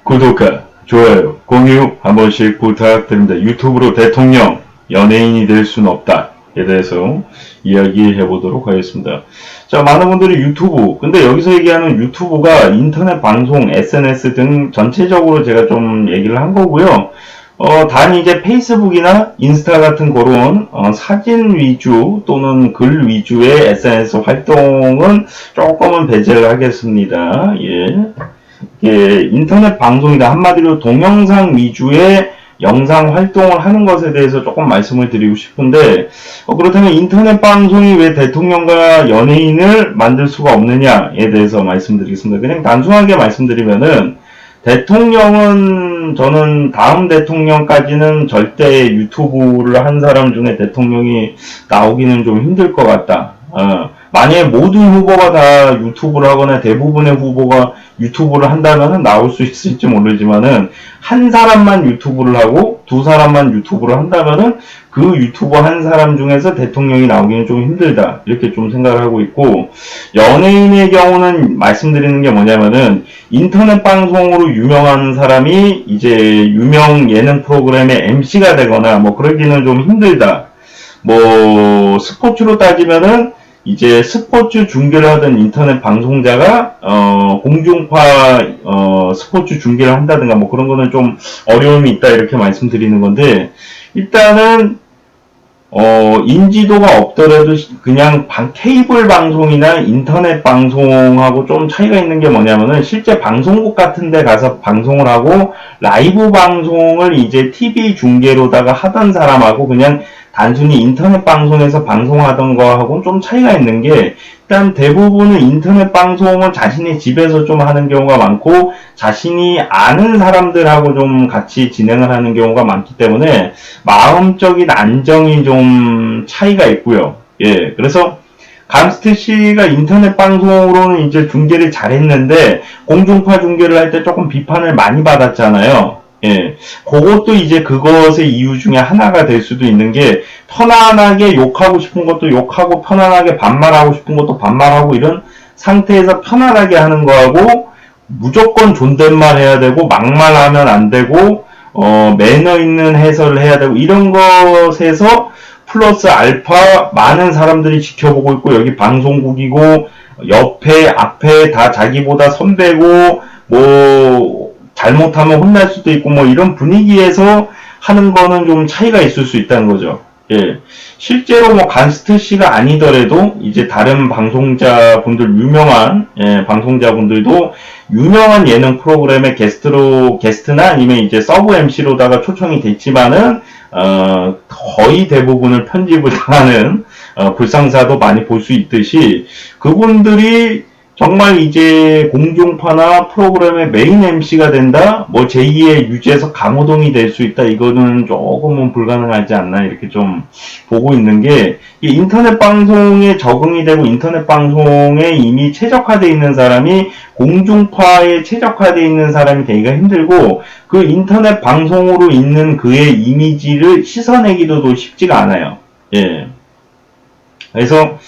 구독과 좋아요, 공유 한 번씩 부탁드립니다. 유튜브로 대통령, 연예인이 될 수는 없다. 에 대해서 이야기해 보도록 하겠습니다. 자, 많은 분들이 유튜브, 근데 여기서 얘기하는 유튜브가 인터넷 방송, SNS 등 전체적으로 제가 좀 얘기를 한 거고요. 단 이제 페이스북이나 인스타 같은 그런 사진 위주 또는 글 위주의 SNS 활동은 조금은 배제를 하겠습니다. 예, 인터넷 방송이다. 한마디로 동영상 위주의 영상 활동을 하는 것에 대해서 조금 말씀을 드리고 싶은데, 그렇다면 인터넷 방송이 왜 대통령과 연예인을 만들 수가 없느냐에 대해서 말씀드리겠습니다. 그냥 단순하게 말씀드리면은, 대통령은 저는 다음 대통령까지는 절대 유튜브를 한 사람 중에 대통령이 나오기는 좀 힘들 것 같다. 만약에 모든 후보가 다 유튜브를 하거나 대부분의 후보가 유튜브를 한다면 나올 수 있을지 모르지만은 한 사람만 유튜브를 하고 두 사람만 유튜브를 한다면은 그 유튜버 한 사람 중에서 대통령이 나오기는 좀 힘들다. 이렇게 좀 생각을 하고 있고, 연예인의 경우는 말씀드리는 게 뭐냐면은 인터넷 방송으로 유명한 사람이 이제 유명 예능 프로그램의 MC가 되거나 뭐 그러기는 좀 힘들다. 뭐 스포츠로 따지면은 이제 스포츠 중계를 하던 인터넷 방송자가 공중파 스포츠 중계를 한다든가 뭐 그런 거는 좀 어려움이 있다 이렇게 말씀드리는 건데, 일단은 인지도가 없더라도 그냥 케이블 방송이나 인터넷 방송하고 좀 차이가 있는 게 뭐냐면은 실제 방송국 같은 데 가서 방송을 하고 라이브 방송을 이제 TV 중계로다가 하던 사람하고 그냥 단순히 인터넷 방송에서 방송하던 거하고는 좀 차이가 있는 게, 일단 대부분은 인터넷 방송은 자신의 집에서 좀 하는 경우가 많고 자신이 아는 사람들하고 좀 같이 진행을 하는 경우가 많기 때문에 마음적인 안정이 좀 차이가 있고요. 예, 그래서 감스트 씨가 인터넷 방송으로는 이제 중계를 잘했는데 공중파 중계를 할 때 조금 비판을 많이 받았잖아요. 예, 그것도 이제 그것의 이유 중에 하나가 될 수도 있는 게, 편안하게 욕하고 싶은 것도 욕하고 편안하게 반말하고 싶은 것도 반말하고 이런 상태에서 편안하게 하는 거하고 무조건 존댓말 해야 되고 막말하면 안 되고 매너 있는 해설을 해야 되고 이런 것에서 플러스 알파 많은 사람들이 지켜보고 있고, 여기 방송국이고 옆에 앞에 다 자기보다 선배고 뭐 잘못하면 혼날 수도 있고 뭐 이런 분위기에서 하는 거는 좀 차이가 있을 수 있다는 거죠. 예. 실제로 뭐 간스트 씨가 아니더라도 이제 다른 방송자분들, 유명한 방송자분들도 유명한 예능 프로그램의 게스트나 아니면 이제 서브 MC로다가 초청이 됐지만은 거의 대부분을 편집을 당하는 불상사도 많이 볼 수 있듯이, 그분들이 정말 이제 공중파나 프로그램의 메인 MC가 된다? 뭐 제2의 유재석 강호동이 될 수 있다? 이거는 조금은 불가능하지 않나 이렇게 좀 보고 있는 게, 이 인터넷 방송에 적응이 되고 인터넷 방송에 이미 최적화되어 있는 사람이 공중파에 최적화되어 있는 사람이 되기가 힘들고, 그 인터넷 방송으로 있는 그의 이미지를 씻어내기도 쉽지가 않아요. 예. 그래서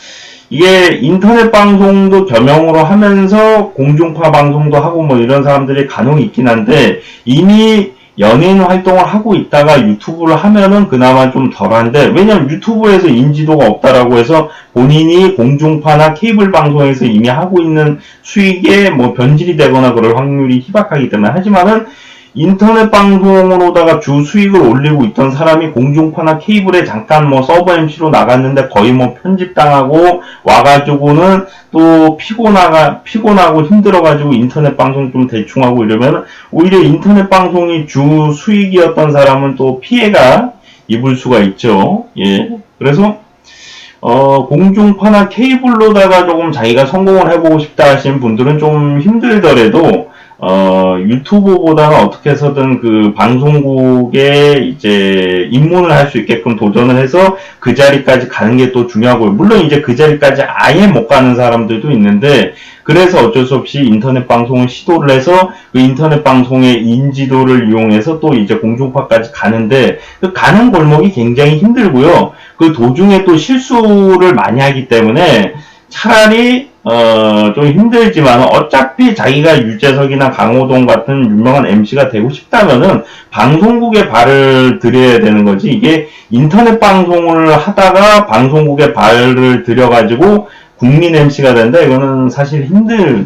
이게 인터넷 방송도 겸용으로 하면서 공중파 방송도 하고 뭐 이런 사람들이 간혹 있긴 한데, 이미 연예인 활동을 하고 있다가 유튜브를 하면은 그나마 좀 덜한데, 왜냐면 유튜브에서 인지도가 없다라고 해서 본인이 공중파나 케이블 방송에서 이미 하고 있는 수익에 뭐 변질이 되거나 그럴 확률이 희박하기 때문에. 하지만은 인터넷 방송으로다가 주 수익을 올리고 있던 사람이 공중파나 케이블에 잠깐 뭐 서브 MC로 나갔는데 거의 뭐 편집당하고 와가지고는 또 피곤하고 힘들어가지고 인터넷 방송 좀 대충 하고 이러면 오히려 인터넷 방송이 주 수익이었던 사람은 또 피해가 입을 수가 있죠. 예. 그래서 공중파나 케이블로다가 조금 자기가 성공을 해보고 싶다 하시는 분들은 좀 힘들더라도 유튜브보다는 어떻게 해서든 그 방송국에 이제 입문을 할 수 있게끔 도전을 해서 그 자리까지 가는 게 또 중요하고요. 물론 이제 그 자리까지 아예 못 가는 사람들도 있는데, 그래서 어쩔 수 없이 인터넷 방송을 시도를 해서 그 인터넷 방송의 인지도를 이용해서 또 이제 공중파까지 가는데, 그 가는 골목이 굉장히 힘들고요. 그 도중에 또 실수를 많이 하기 때문에 차라리 좀 힘들지만 어차피 자기가 유재석이나 강호동 같은 유명한 MC가 되고 싶다면은 방송국에 발을 들여야 되는 거지. 이게 인터넷 방송을 하다가 방송국에 발을 들여가지고 국민 MC가 된다. 이거는 사실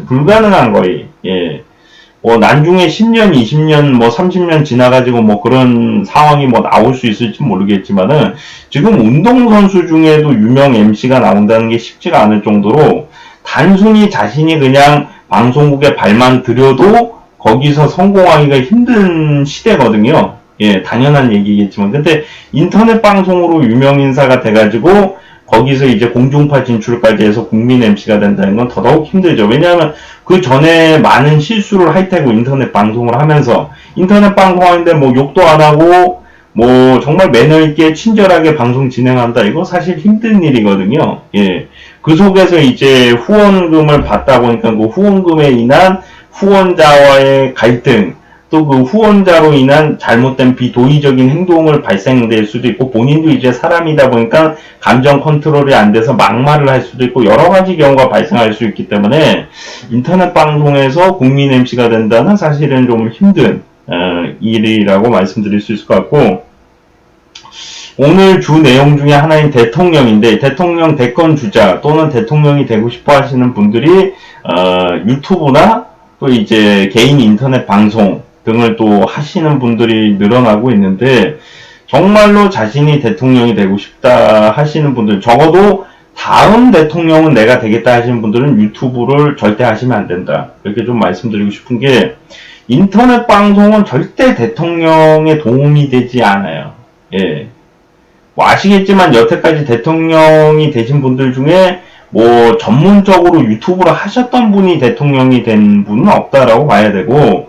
불가능한 거예요. 예. 뭐 나중에 10년, 20년, 뭐 30년 지나가지고 뭐 그런 상황이 뭐 나올 수 있을지 모르겠지만은 지금 운동선수 중에도 유명 MC가 나온다는 게 쉽지가 않을 정도로 단순히 자신이 그냥 방송국에 발만 들여도 거기서 성공하기가 힘든 시대거든요. 예, 당연한 얘기겠지만. 근데 인터넷 방송으로 유명 인사가 돼가지고 거기서 이제 공중파 진출까지 해서 국민 MC가 된다는 건 더더욱 힘들죠. 왜냐하면 그 전에 많은 실수를 할 테고 인터넷 방송을 하면서 인터넷 방송하는데 뭐 욕도 안 하고 뭐 정말 매너 있게 친절하게 방송 진행한다. 이거 사실 힘든 일이거든요. 예. 그 속에서 이제 후원금을 받다 보니까 그 후원금에 인한 후원자와의 갈등, 또 그 후원자로 인한 잘못된 비도의적인 행동을 발생될 수도 있고, 본인도 이제 사람이다 보니까 감정 컨트롤이 안 돼서 막말을 할 수도 있고, 여러 가지 경우가 발생할 수 있기 때문에 인터넷 방송에서 국민 MC가 된다는 사실은 좀 힘든 일이라고 말씀드릴 수 있을 것 같고, 오늘 주 내용 중에 하나인 대통령인데, 대통령 대권 주자 또는 대통령이 되고 싶어 하시는 분들이 유튜브나 또 이제 개인 인터넷 방송 등을 또 하시는 분들이 늘어나고 있는데, 정말로 자신이 대통령이 되고 싶다 하시는 분들, 적어도 다음 대통령은 내가 되겠다 하시는 분들은 유튜브를 절대 하시면 안 된다. 이렇게 좀 말씀드리고 싶은 게, 인터넷 방송은 절대 대통령에 도움이 되지 않아요. 예. 뭐 아시겠지만 여태까지 대통령이 되신 분들 중에 뭐 전문적으로 유튜브를 하셨던 분이 대통령이 된 분은 없다라고 봐야 되고,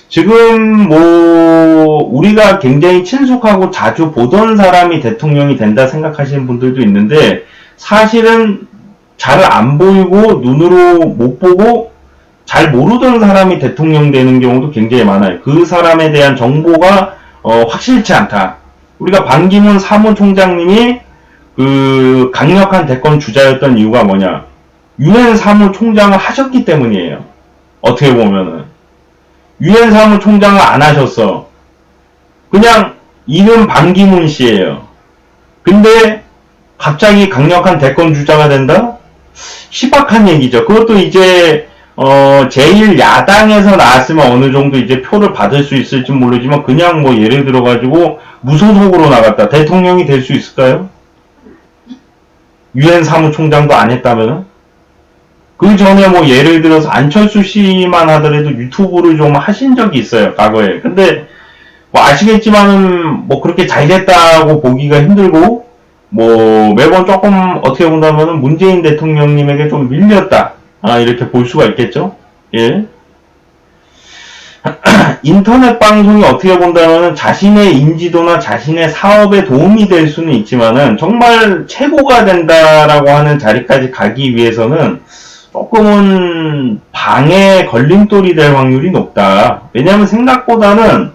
지금 뭐 우리가 굉장히 친숙하고 자주 보던 사람이 대통령이 된다 생각하시는 분들도 있는데, 사실은 잘 안 보이고 눈으로 못 보고 잘 모르던 사람이 대통령 되는 경우도 굉장히 많아요. 그 사람에 대한 정보가 확실치 않다. 우리가 반기문 사무총장님이 그 강력한 대권 주자였던 이유가 뭐냐? 유엔 사무총장을 하셨기 때문이에요. 어떻게 보면은 유엔 사무총장을 안 하셨어. 그냥 이름 반기문 씨예요. 근데 갑자기 강력한 대권 주자가 된다? 희박한 얘기죠. 그것도 이제 제일 야당에서 나왔으면 어느 정도 이제 표를 받을 수 있을지 모르지만, 그냥 뭐 예를 들어가지고 무소속으로 나갔다. 대통령이 될 수 있을까요? 유엔 사무총장도 안 했다면은? 그 전에 뭐 예를 들어서 안철수 씨만 하더라도 유튜브를 좀 하신 적이 있어요, 과거에. 근데 뭐 아시겠지만은 뭐 그렇게 잘 됐다고 보기가 힘들고, 뭐 매번 조금 어떻게 본다면은 문재인 대통령님에게 좀 밀렸다. 이렇게 볼 수가 있겠죠? 예. 인터넷 방송이 어떻게 본다면 자신의 인지도나 자신의 사업에 도움이 될 수는 있지만은, 정말 최고가 된다라고 하는 자리까지 가기 위해서는 조금은 방해 걸림돌이 될 확률이 높다. 왜냐하면 생각보다는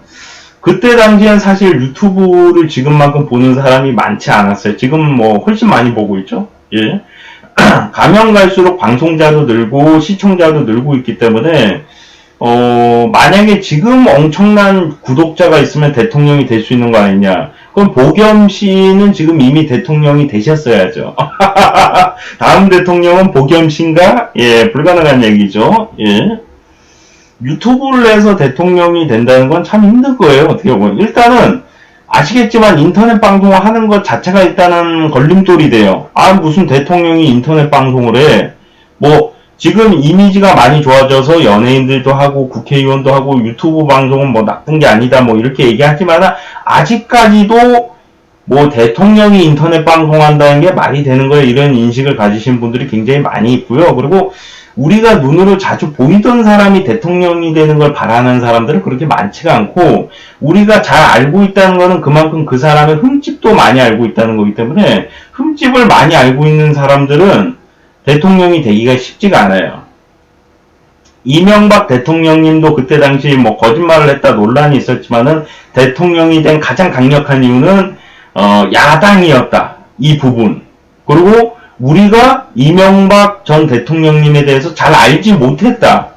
그때 당시엔 사실 유튜브를 지금만큼 보는 사람이 많지 않았어요. 지금 뭐 훨씬 많이 보고 있죠. 예. 가면 갈수록 방송자도 늘고 시청자도 늘고 있기 때문에 만약에 지금 엄청난 구독자가 있으면 대통령이 될 수 있는 거 아니냐? 그럼 보겸 씨는 지금 이미 대통령이 되셨어야죠. 다음 대통령은 보겸 씨인가? 예, 불가능한 얘기죠. 예. 유튜브를 해서 대통령이 된다는 건 참 힘든 거예요. 어떻게 보면. 일단은 아시겠지만 인터넷 방송을 하는 것 자체가 일단은 걸림돌이 돼요. 무슨 대통령이 인터넷 방송을 해. 뭐 지금 이미지가 많이 좋아져서 연예인들도 하고 국회의원도 하고 유튜브 방송은 뭐 나쁜 게 아니다 뭐 이렇게 얘기하지만, 아직까지도 뭐 대통령이 인터넷 방송한다는 게 말이 되는 거예요. 이런 인식을 가지신 분들이 굉장히 많이 있고요. 그리고 우리가 눈으로 자주 보이던 사람이 대통령이 되는 걸 바라는 사람들은 그렇게 많지가 않고, 우리가 잘 알고 있다는 거는 그만큼 그 사람의 흠집도 많이 알고 있다는 거기 때문에, 흠집을 많이 알고 있는 사람들은 대통령이 되기가 쉽지가 않아요. 이명박 대통령님도 그때 당시 뭐 거짓말을 했다 논란이 있었지만은 대통령이 된 가장 강력한 이유는 야당이었다. 이 부분. 그리고 우리가 이명박 전 대통령님에 대해서 잘 알지 못했다.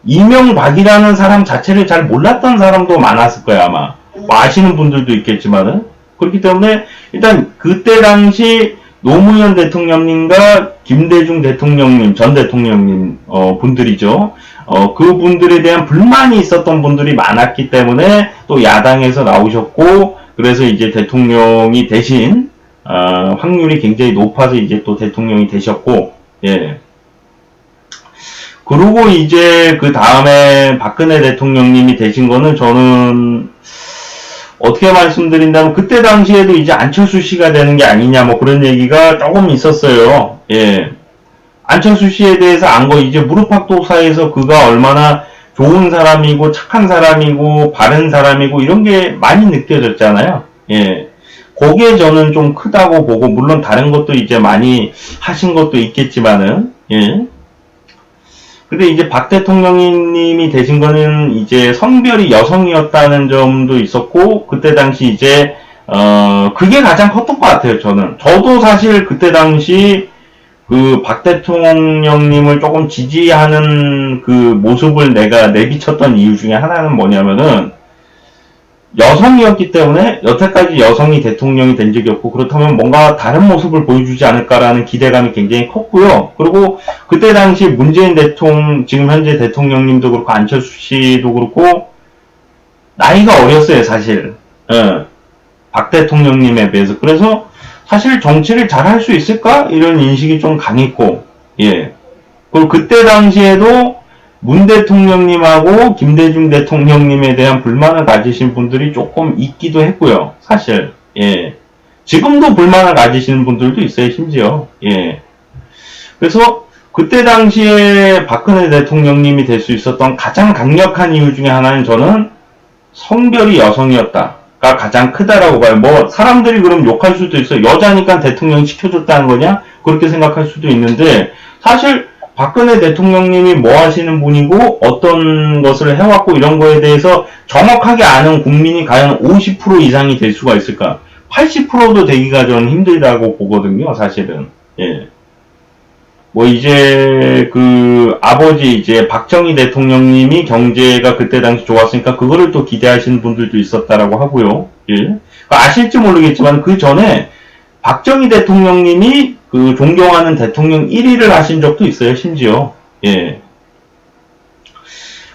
이명박이라는 사람 자체를 잘 몰랐던 사람도 많았을 거야, 아마. 뭐 아시는 분들도 있겠지만은. 그렇기 때문에, 일단, 그때 당시 노무현 대통령님과 김대중 대통령님, 전 대통령님, 분들이죠. 그 분들에 대한 불만이 있었던 분들이 많았기 때문에 또 야당에서 나오셨고, 그래서 이제 대통령이 되신, 확률이 굉장히 높아서 이제 또 대통령이 되셨고, 예. 그리고 이제 그 다음에 박근혜 대통령님이 되신 거는 저는 어떻게 말씀드린다면 그때 당시에도 이제 안철수 씨가 되는 게 아니냐 뭐 그런 얘기가 조금 있었어요. 예. 안철수 씨에 대해서 안 거 이제 무릎팍도사에서 그가 얼마나 좋은 사람이고 착한 사람이고 바른 사람이고 이런 게 많이 느껴졌잖아요. 예. 거기에 저는 좀 크다고 보고 물론 다른 것도 이제 많이 하신 것도 있겠지만은 예. 근데 이제 박 대통령님이 되신 거는 이제 성별이 여성이었다는 점도 있었고, 그때 당시 이제, 그게 가장 컸던 것 같아요, 저는. 저도 사실 그때 당시 그 박 대통령님을 조금 지지하는 그 모습을 내가 내비쳤던 이유 중에 하나는 뭐냐면은, 여성이었기 때문에 여태까지 여성이 대통령이 된 적이 없고 그렇다면 뭔가 다른 모습을 보여주지 않을까라는 기대감이 굉장히 컸고요. 그리고 그때 당시 문재인 대통령, 지금 현재 대통령님도 그렇고 안철수 씨도 그렇고 나이가 어렸어요, 사실. 예. 박 대통령님에 비해서. 그래서 사실 정치를 잘 할 수 있을까? 이런 인식이 좀 강했고, 예. 그리고 그때 당시에도 문 대통령님하고 김대중 대통령님에 대한 불만을 가지신 분들이 조금 있기도 했고요. 사실. 예. 지금도 불만을 가지시는 분들도 있어요, 심지어. 예. 그래서 그때 당시에 박근혜 대통령님이 될 수 있었던 가장 강력한 이유 중에 하나는 저는 성별이 여성이었다가 가장 크다라고 봐요. 뭐 사람들이 그럼 욕할 수도 있어요. 여자니까 대통령 시켜줬다는 거냐? 그렇게 생각할 수도 있는데 사실 박근혜 대통령님이 뭐 하시는 분이고 어떤 것을 해왔고 이런 거에 대해서 정확하게 아는 국민이 과연 50% 이상이 될 수가 있을까? 80%도 되기가 저는 힘들다고 보거든요, 사실은. 예. 뭐 이제 그 아버지 이제 박정희 대통령님이 경제가 그때 당시 좋았으니까 그거를 또 기대하시는 분들도 있었다라고 하고요. 예. 아실지 모르겠지만 그 전에 박정희 대통령님이 그 존경하는 대통령 1위를 하신 적도 있어요, 심지어. 예.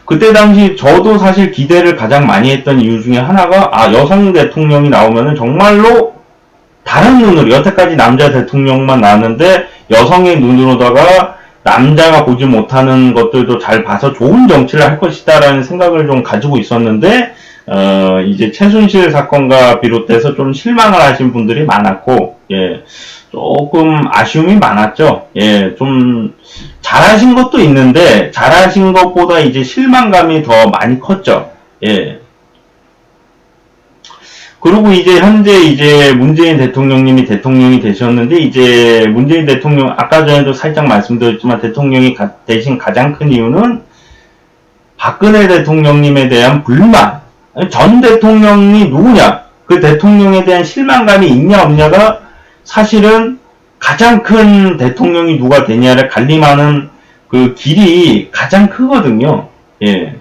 그때 당시 저도 사실 기대를 가장 많이 했던 이유 중에 하나가, 여성 대통령이 나오면은 정말로 다른 눈으로, 여태까지 남자 대통령만 나왔는데, 여성의 눈으로다가 남자가 보지 못하는 것들도 잘 봐서 좋은 정치를 할 것이다라는 생각을 좀 가지고 있었는데, 이제 최순실 사건과 비롯해서 좀 실망을 하신 분들이 많았고, 예, 조금 아쉬움이 많았죠. 예, 좀 잘하신 것도 있는데, 잘하신 것보다 이제 실망감이 더 많이 컸죠. 예. 그리고 이제 현재 이제 문재인 대통령님이 대통령이 되셨는데, 이제 문재인 대통령, 아까 전에도 살짝 말씀드렸지만 대통령이 되신 가장 큰 이유는 박근혜 대통령님에 대한 불만, 전 대통령이 누구냐, 그 대통령에 대한 실망감이 있냐 없냐가 사실은 가장 큰 대통령이 누가 되냐를 갈림하는 그 길이 가장 크거든요. 예.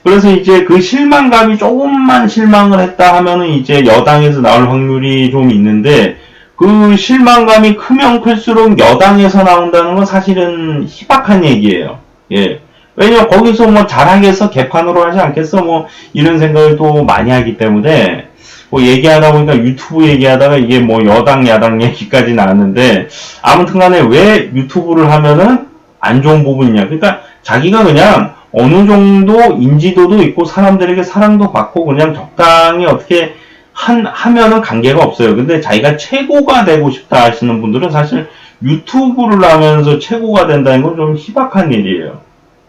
그래서 이제 그 실망감이 조금만 실망을 했다 하면은 이제 여당에서 나올 확률이 좀 있는데, 그 실망감이 크면 클수록 여당에서 나온다는 건 사실은 희박한 얘기예요. 예. 왜냐면 거기서 뭐 잘하겠어? 개판으로 하지 않겠어? 뭐 이런 생각을 또 많이 하기 때문에, 뭐 얘기하다 보니까 유튜브 얘기하다가 이게 뭐 여당 야당 얘기까지 나왔는데, 아무튼 간에 왜 유튜브를 하면은 안 좋은 부분이냐. 그러니까 자기가 그냥 어느 정도 인지도도 있고 사람들에게 사랑도 받고 그냥 적당히 어떻게 하면은 관계가 없어요. 근데 자기가 최고가 되고 싶다 하시는 분들은 사실 유튜브를 하면서 최고가 된다는 건 좀 희박한 일이에요.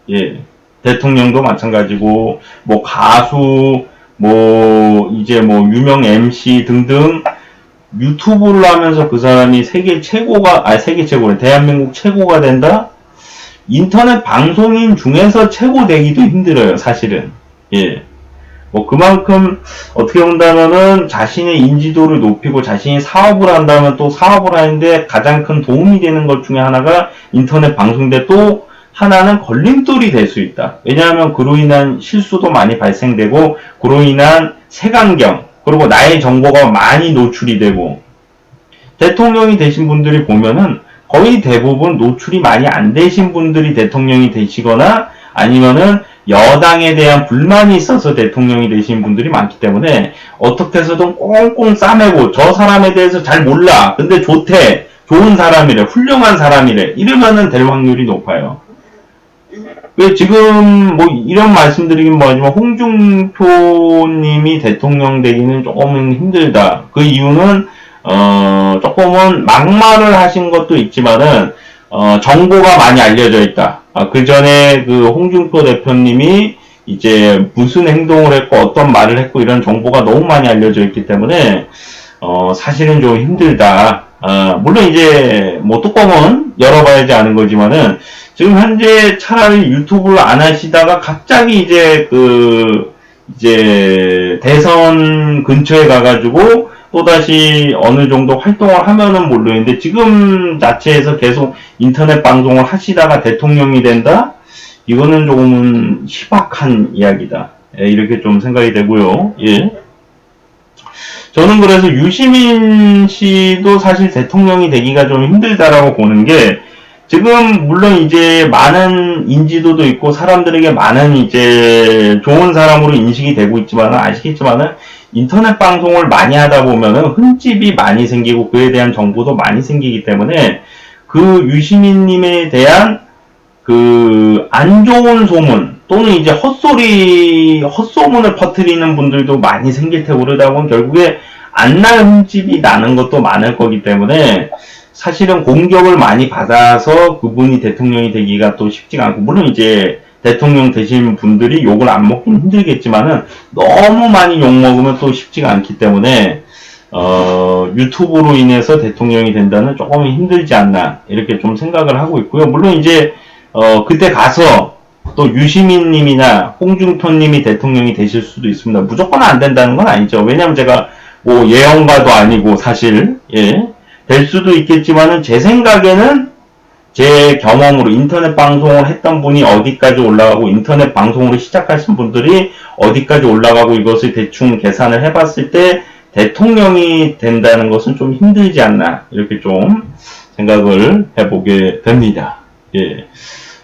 예. 대통령도 마찬가지고, 뭐 가수, 뭐 이제 뭐 유명 MC 등등 유튜브를 하면서 그 사람이 세계 최고가, 세계 최고래. 대한민국 최고가 된다? 인터넷 방송인 중에서 최고 되기도 힘들어요, 사실은. 예. 뭐 그만큼 어떻게 본다면은 자신의 인지도를 높이고 자신이 사업을 한다면 또 사업을 하는데 가장 큰 도움이 되는 것 중에 하나가 인터넷 방송인데 또 하나는 걸림돌이 될 수 있다. 왜냐하면 그로 인한 실수도 많이 발생되고 그로 인한 색안경 그리고 나의 정보가 많이 노출이 되고 대통령이 되신 분들이 보면은 거의 대부분 노출이 많이 안 되신 분들이 대통령이 되시거나 아니면은 여당에 대한 불만이 있어서 대통령이 되신 분들이 많기 때문에 어떻게 해서든 꽁꽁 싸매고 저 사람에 대해서 잘 몰라. 근데 좋대. 좋은 사람이래. 훌륭한 사람이래. 이러면은 될 확률이 높아요. 왜 지금 뭐 이런 말씀드리긴 뭐하지만 홍준표님이 대통령 되기는 조금은 힘들다. 그 이유는 조금은 막말을 하신 것도 있지만은 정보가 많이 알려져 있다. 그 전에 그 홍준표 대표님이 이제 무슨 행동을 했고 어떤 말을 했고 이런 정보가 너무 많이 알려져 있기 때문에 사실은 좀 힘들다. 물론 이제 뭐 뚜껑은 열어봐야지 아는 거지만은 지금 현재 차라리 유튜브를 안 하시다가 갑자기 이제 이제 대선 근처에 가가지고 또다시 어느 정도 활동을 하면은 모르겠는데 지금 자체에서 계속 인터넷 방송을 하시다가 대통령이 된다? 이거는 조금은 희박한 이야기다. 예, 이렇게 좀 생각이 되고요. 예. 저는 그래서 유시민 씨도 사실 대통령이 되기가 좀 힘들다라고 보는 게 지금 물론 이제 많은 인지도도 있고 사람들에게 많은 이제 좋은 사람으로 인식이 되고 있지만 아시겠지만은 인터넷 방송을 많이 하다 보면은 흠집이 많이 생기고 그에 대한 정보도 많이 생기기 때문에 그 유시민님에 대한 그 안 좋은 소문 또는 이제 헛소문을 퍼뜨리는 분들도 많이 생길 테고 그러다 보면 결국에 안 날 흠집이 나는 것도 많을 거기 때문에 사실은 공격을 많이 받아서 그분이 대통령이 되기가 또 쉽지가 않고 물론 이제 대통령 되신 분들이 욕을 안 먹긴 힘들겠지만은 너무 많이 욕 먹으면 또 쉽지가 않기 때문에 유튜브로 인해서 대통령이 된다는 조금 힘들지 않나 이렇게 좀 생각을 하고 있고요. 물론 이제 그때 가서 또 유시민 님이나 홍준표 님이 대통령이 되실 수도 있습니다. 무조건 안 된다는 건 아니죠. 왜냐면 제가 뭐 예언가도 아니고 사실 될 수도 있겠지만은 제 생각에는 제 경험으로 인터넷 방송을 했던 분이 어디까지 올라가고 인터넷 방송으로 시작하신 분들이 어디까지 올라가고 이것을 대충 계산을 해봤을 때 대통령이 된다는 것은 좀 힘들지 않나 이렇게 좀 생각을 해보게 됩니다. 예.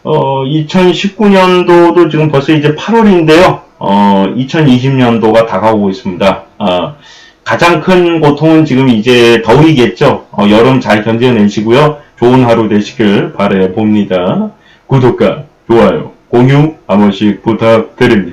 2019년도도 지금 벌써 이제 8월인데요. 2020년도가 다가오고 있습니다. 가장 큰 고통은 지금 이제 더위겠죠. 여름 잘 견뎌내시고요. 좋은 하루 되시길 바라봅니다. 구독과 좋아요, 공유 한 번씩 부탁드립니다.